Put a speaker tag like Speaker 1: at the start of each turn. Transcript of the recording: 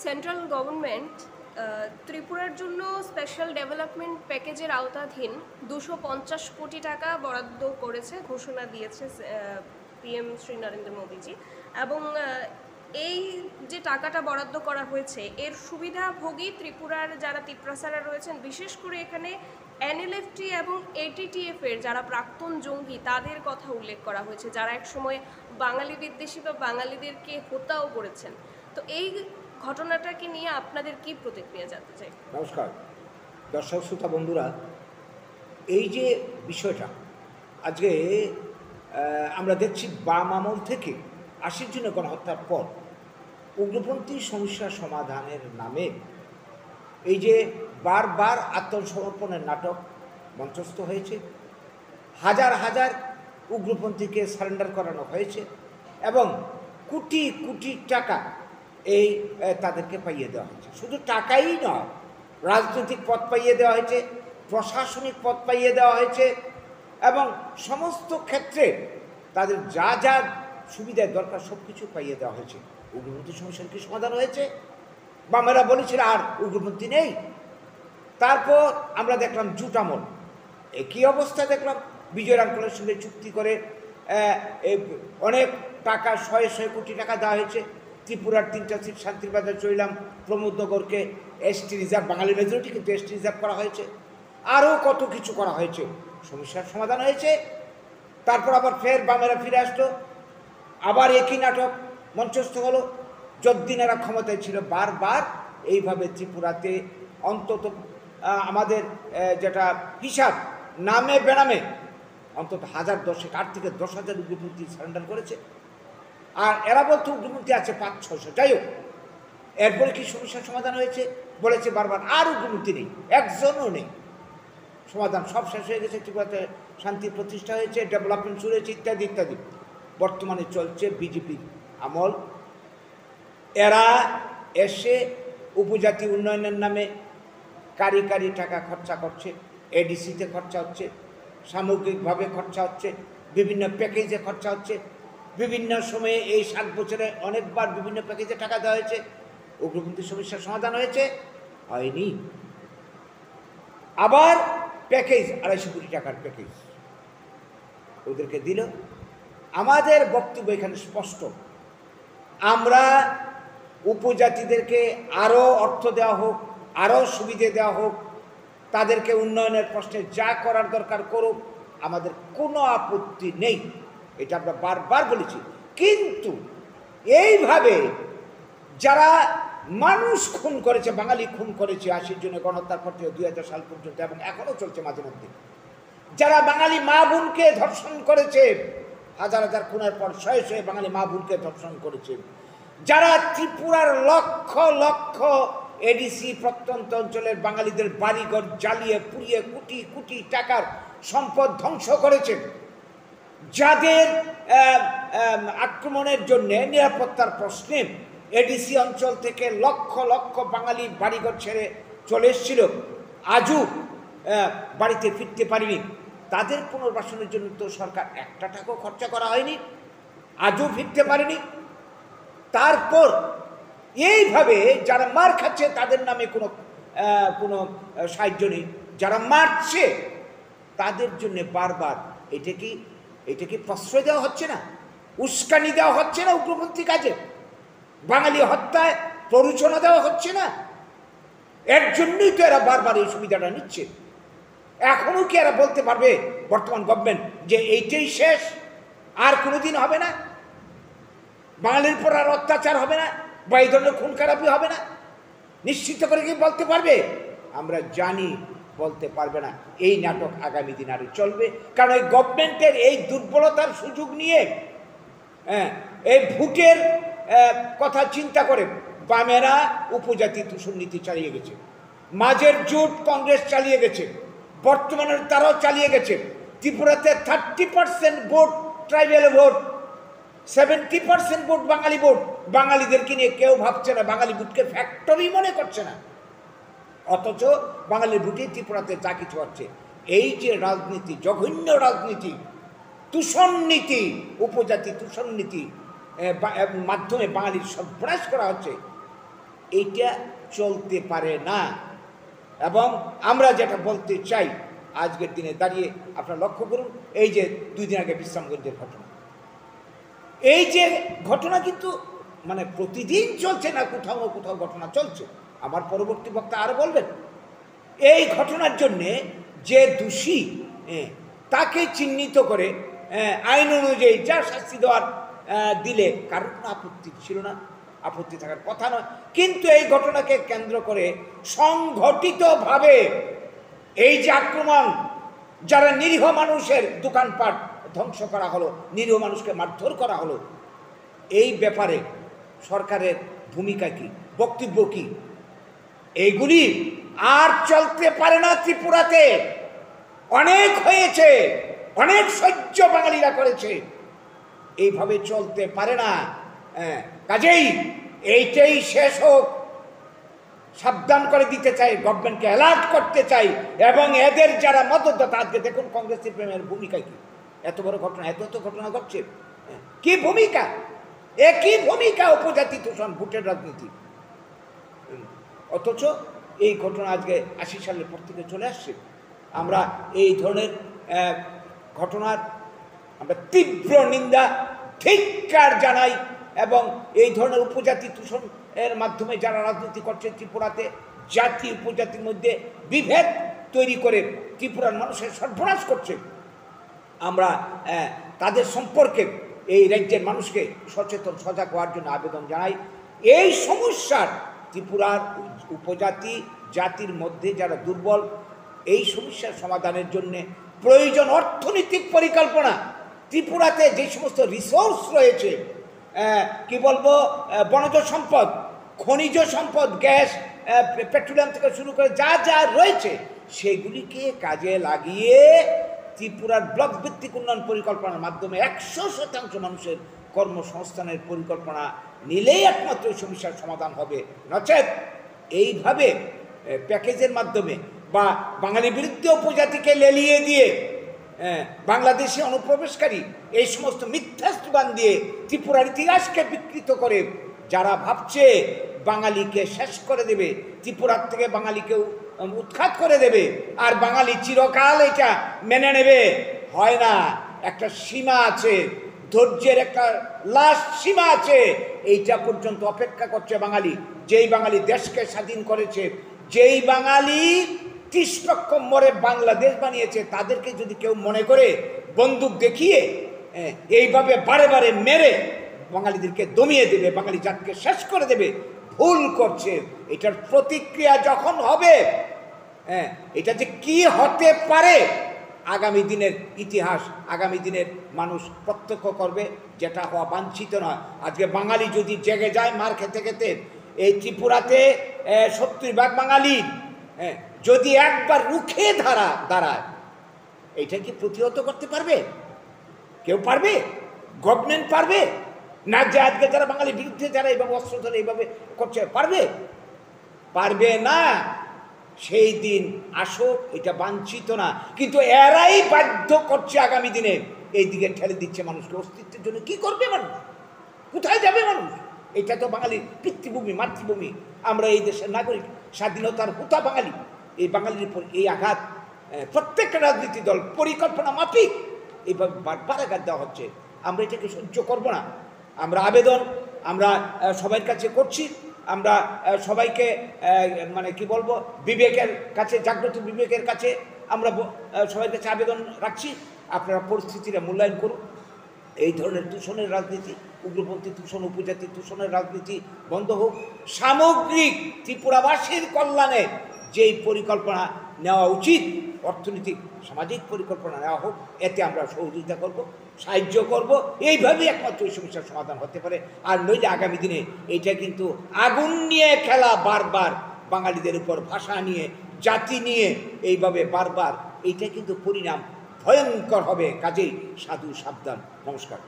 Speaker 1: Central government ত্রিপুরার জন্য special development প্যাকেজের আওতাধীন 250 কোটি টাকা বরাদ্দ করেছে, ঘোষণা দিয়েছে পিএম শ্রী নরেন্দ্র মোদীজি। এবং এই যে টাকাটা বরাদ্দ করা হয়েছে এর সুবিধাভোগী ত্রিপুরার যারা তিপ্রাসারা রয়েছেন, বিশেষ করে এখানে এনএলএফটি এবং এটিটিএফ এর যারা প্রাক্তন জঙ্গি তাদের কথা উল্লেখ করা হয়েছে, যারা একসময় বাঙালি বিদ্বেষী বা বাঙালিদেরকে হত্যাও করেছেন। তো এই ঘটনাটাকে নিয়ে আপনাদের কি প্রতিক্রিয়া জানতে চাই?
Speaker 2: নমস্কার দর্শক শ্রোতা বন্ধুরা, এই যে বিষয়টা আজকে আমরা দেখছি বাম আমল থেকে 80 জনের গণহত্যার পর উগ্রপন্থী সমস্যা সমাধানের নামে এই যে বারবার আত্মসমর্পণের নাটক মঞ্চস্থ হয়েছে, হাজার হাজার উগ্রপন্থীকে সারেন্ডার করানো হয়েছে এবং কোটি কোটি টাকা এই তাদেরকে পাইয়ে দেওয়া হয়েছে। শুধু টাকাই নয়, রাজনৈতিক পদ পাইয়ে দেওয়া হয়েছে, প্রশাসনিক পদ পাইয়ে দেওয়া হয়েছে এবং সমস্ত ক্ষেত্রে তাদের যা যা সুবিধার দরকার সব কিছু পাইয়ে দেওয়া হয়েছে। উগ্রপন্থী সমস্যার কি সমাধান হয়েছে? বামেরা বলেছিল আর উগ্রপন্থী নেই। তারপর আমরা দেখলাম জুট আমল, একই অবস্থা দেখলাম। বিজয় রাঙ্কলের সঙ্গে চুক্তি করে অনেক টাকা, শয়ে শয়ে কোটি টাকা দেওয়া হয়েছে। ত্রিপুরার 3টা সিট শান্তিবাজার চইলাম, প্রমোদনগরকে এসটি রিজার্ভ, বাঙালি মেজরিটি কিন্তু এসটি রিজার্ভ করা হয়েছে, আরও কত কিছু করা হয়েছে, সমস্যার সমাধান হয়েছে। তারপর আবার ফের বামেরা ফিরে আসলো, আবার একই নাটক মঞ্চস্থ হলো। যতদিন এরা ক্ষমতায় ছিল বারবার এইভাবে ত্রিপুরাতে অন্তত আমাদের যেটা হিসাব নামে বেনামে অন্তত 1010 থেকে 10,000 উগ্রপন্থী সারেন্ডার করেছে। আর এরা বলতো উগ্রপন্থী আছে 500-600। যাই হোক, এরপরে কি সমস্যার সমাধান হয়েছে? বলেছে বারবার আর উগ্রপন্থী নেই, একজনও নেই। সমাধান সব শেষ হয়ে গেছে, ত্রিপুরাতে শান্তি প্রতিষ্ঠা হয়েছে, ডেভেলপমেন্ট শুরু হয়েছে, ইত্যাদি ইত্যাদি। বর্তমানে চলছে বিজেপির আমল। এরা এসে উপজাতি উন্নয়নের নামে কারি কারি টাকা খরচা করছে, এডিসিতে খরচা হচ্ছে, সামগ্রিকভাবে খরচা হচ্ছে, বিভিন্ন প্যাকেজে খরচা হচ্ছে। বিভিন্ন সময়ে এই 7 বছরে অনেকবার বিভিন্ন প্যাকেজে টাকা দেওয়া হয়েছে। উগ্রপন্থী সমস্যার সমাধান হয়েছে? হয়নি। আবার প্যাকেজ 250 কোটি টাকার প্যাকেজ ওদেরকে দিল। আমাদের বক্তব্য এখানে স্পষ্ট, আমরা উপজাতিদেরকে আরও অর্থ দেওয়া হোক, আরও সুবিধে দেওয়া হোক, তাদেরকে উন্নয়নের প্রশ্নে যা করার দরকার করুক, আমাদের কোনো আপত্তি নেই, এটা আমরা বারবার বলেছি। কিন্তু এইভাবে যারা মানুষ খুন করেছে, বাঙালি খুন করেছে 80 জনের গণহত্যার পর থেকে 2000 সাল পর্যন্ত, এবং এখনও চলছে মাঝে মধ্যে, যারা বাঙালি মা বোনকে ধর্ষণ করেছে, হাজার হাজার খুনের পর শয়ে শয়ে বাঙালি মা বোনকে ধর্ষণ করেছে, যারা ত্রিপুরার লক্ষ লক্ষ এডিসি প্রত্যন্ত অঞ্চলের বাঙালিদের বাড়িঘর জ্বালিয়ে পুড়িয়ে কোটি কোটি টাকার সম্পদ ধ্বংস করেছে, যাদের আক্রমণের জন্য নিরাপত্তার প্রশ্নে এডিসি অঞ্চল থেকে লক্ষ লক্ষ বাঙালি বাড়িঘর ছেড়ে চলে এসেছিল, আজও বাড়িতে ফিরতে পারেনি, তাদের পুনর্বাসনের জন্য তো সরকার 1 টাকাও খরচা করা হয়নি, আজও ফিরতে পারেনি। তারপর এইভাবে যারা মার খাচ্ছে তাদের নামে কোনো সাহায্য নেই, যারা মারছে তাদের জন্য বারবার এটা কি প্রশ্রয় দেওয়া হচ্ছে না? উস্কানি দেওয়া হচ্ছে না? উগ্রপন্থী কাজে বাঙালি হত্যায় প্ররোচনা দেওয়া হচ্ছে না? এর জন্যই তো এরা বারবার এই সুবিধাটা নিচ্ছে। এখনও কি এরা বলতে পারবে বর্তমান গভর্নমেন্ট যে এইটাই শেষ, আর কোনোদিন হবে না, বাঙালির পর আর অত্যাচার হবে না, বা এই ধরনের খুন খারাপি হবে না? নিশ্চিত করে কি বলতে পারবে? আমরা জানি বলতে পারবে না। এই নাটক আগামী দিন আরও চলবে, কারণ এই গভর্নমেন্টের এই দুর্বলতার সুযোগ নিয়ে এই ভোটের কথা চিন্তা করে বামেরা উপজাতি তুষনীতি চালিয়ে গেছে, মাঝের জোট কংগ্রেস চালিয়ে গেছে, বর্তমানের তারাও চালিয়ে গেছে। ত্রিপুরাতে 30% ভোট ট্রাইবেল ভোট, 70% ভোট বাঙালি ভোট। বাঙালিদেরকে নিয়ে কেউ ভাবছে না, বাঙালি ভোটকে ফ্যাক্টরি মনে করছে না, অথচ বাঙালির ভোটে ত্রিপুরাতে যা কিছু হচ্ছে, এই যে রাজনীতি, জঘন্য রাজনীতি, তুষণনীতি, উপজাতি তুষণনীতি মাধ্যমে বাঙালির সর্বনাশ করা হচ্ছে, এইটা চলতে পারে না। এবং আমরা যেটা বলতে চাই, আজকের দিনে দাঁড়িয়ে আপনারা লক্ষ্য করুন, এই যে 2 দিন আগে বিশ্রামগঞ্জের ঘটনা, এই যে ঘটনা কিন্তু মানে প্রতিদিন চলছে না, কোথাও না কোথাও ঘটনা চলছে। আমার পরবর্তী বক্তা আরও বলবেন। এই ঘটনার জন্যে যে দোষী তাকে চিহ্নিত করে আইন অনুযায়ী যা শাস্তি দেওয়ার দিলে কারোর কোনো আপত্তি ছিল না, আপত্তি থাকার কথা নয়। কিন্তু এই ঘটনাকে কেন্দ্র করে সংগঠিতভাবে এই যে আক্রমণ, যারা নিরীহ মানুষের দোকানপাট ধ্বংস করা হলো, নিরীহ মানুষকে মারধর করা হলো, এই ব্যাপারে সরকারের ভূমিকা কি, বক্তব্য কি? এইগুলি আর চলতে পারে না। ত্রিপুরাতে অনেক হয়েছে, অনেক সহ্য বাঙালিরা করেছে, এইভাবে চলতে পারে না। কাজেই এইটাই শেষ হোক, সাবধান করে দিতে চাই, গভর্নমেন্টকে অ্যালার্ট করতে চাই। এবং এদের যারা মদতদাতা, আজকে দেখুন কংগ্রেস সিপিএমের ভূমিকা কি, এত বড় ঘটনা, এত ঘটনা ঘটছে, কি ভূমিকা, একই ভূমিকা, উপজাতি তোষণ, ভোটের রাজনীতি। অথচ এই ঘটনা আজকে 80 সালের পর থেকে চলে আসছে। আমরা এই ধরনের ঘটনার আমরা তীব্র নিন্দা, ধিক্কার জানাই। এবং এই ধরনের উপজাতি তোষণ এর মাধ্যমে যারা রাজনীতি করছে ত্রিপুরাতে, জাতি উপজাতির মধ্যে বিভেদ তৈরি করে ত্রিপুরার মানুষের সর্বনাশ করছে, আমরা তাদের সম্পর্কে এই রাজ্যের মানুষকে সচেতন, সজাগ হওয়ার জন্য আবেদন জানাই। এই সমস্যার, ত্রিপুরার উপজাতি জাতির মধ্যে যারা দুর্বল, এই সমস্যার সমাধানের জন্য প্রয়োজন অর্থনৈতিক পরিকল্পনা। ত্রিপুরাতে যে সমস্ত রিসোর্স রয়েছে, কি বলবো, বনজ সম্পদ, খনিজ সম্পদ, গ্যাস, পেট্রোলিয়াম থেকে শুরু করে যা যা রয়েছে, সেগুলিকে কাজে লাগিয়ে ত্রিপুরার ব্লক ভিত্তিক উন্নয়ন পরিকল্পনার মাধ্যমে 100% মানুষের কর্মসংস্থানের পরিকল্পনা নিলেই একমাত্র সমস্যার সমাধান হবে। নচেত এইভাবে প্যাকেজের মাধ্যমে বা বাঙালি বিরুদ্ধে উপজাতিকে লেলিয়ে দিয়ে বাংলাদেশে অনুপ্রবেশকারী এই সমস্ত মিথ্যা স্লোগান দিয়ে ত্রিপুরার ইতিহাসকে বিকৃত করে যারা ভাবছে বাঙালিকে শেষ করে দেবে, ত্রিপুরার থেকে বাঙালিকে উৎখাত করে দেবে আর বাঙালি চিরকাল এটা মেনে নেবে, হয় না। একটা সীমা আছে, ধৈর্যের একটা লাস্ট সীমা আছে। এইটা পর্যন্ত অপেক্ষা করছে বাঙালি। যেই বাঙালি দেশকে স্বাধীন করেছে, যেই বাঙালি 30 লক্ষ মরে বাংলাদেশ বানিয়েছে, তাদেরকে যদি কেউ মনে করে বন্দুক দেখিয়ে এইভাবে বারে বারে মেরে বাঙালিদেরকে দমিয়ে দেবে, বাঙালি জাতকে শেষ করে দেবে, ভুল করছে। এটার প্রতিক্রিয়া যখন হবে, এটা যে কি হতে পারে আগামী দিনের ইতিহাস, আগামী দিনের মানুষ প্রত্যক্ষ করবে, যেটা হওয়া বাঞ্ছিত নয়। আজকে বাঙালি যদি জেগে যায় মার খেতে খেতে, এই ত্রিপুরাতে 70% বাঙালি যদি একবার রুখে দাঁড়ায়, এইটা কি প্রতিহত করতে পারবে? কেউ পারবে? গভর্নমেন্ট পারবে না? যে আজকে যারা বাঙালি বিরুদ্ধে যারা এইভাবে অস্ত্র ধরে এইভাবে করছে, পারবে? পারবে না। সেই দিন আসুক, এটা বাঞ্ছিত না, কিন্তু এরাই বাধ্য করছে আগামী দিনে এই দিকে ঠেলে দিচ্ছে মানুষকে। অস্তিত্বের জন্য কি করবে মানুষ? কোথায় যাবে মানুষ? এটা তো বাঙালির পিতৃভূমি, মাতৃভূমি। আমরা এই দেশের নাগরিক, স্বাধীনতার হুতা বাঙালি। এই বাঙালির উপর এই আঘাত প্রত্যেকটা রাজনীতি দল পরিকল্পনা মাফিক এইভাবে বারবার আঘাত দেওয়া হচ্ছে। আমরা এটাকে সহ্য করব না। আমরা আবেদন আমরা সবার কাছে করছি। আমরা সবাইকে মানে কি বলবো, বিবেকের কাছে, জাগ্রত বিবেকের কাছে আমরা সবার কাছে আবেদন রাখছি, আপনারা পরিস্থিতিটা মূল্যায়ন করুন। এই ধরনের দূষণের রাজনীতি, উগ্রপন্থী দূষণ, উপজাতি দূষণের রাজনীতি বন্ধ হোক। সামগ্রিক ত্রিপুরাবাসীর কল্যাণে যেই পরিকল্পনা নেওয়া উচিত, অর্থনৈতিক সামাজিক পরিকল্পনা নেওয়া হোক, এতে আমরা সহযোগিতা করব, সাহায্য করব। এইভাবেই একমাত্র এই সমস্যার সমাধান হতে পারে। আর নইলে আগামী দিনে এইটা কিন্তু আগুন নিয়ে খেলা, বারবার বাঙালিদের উপর ভাষা নিয়ে, জাতি নিয়ে এইভাবে বারবার, এইটা কিন্তু পরিণাম ভয়ঙ্কর হবে। কাজেই সাধু সাবধান। নমস্কার।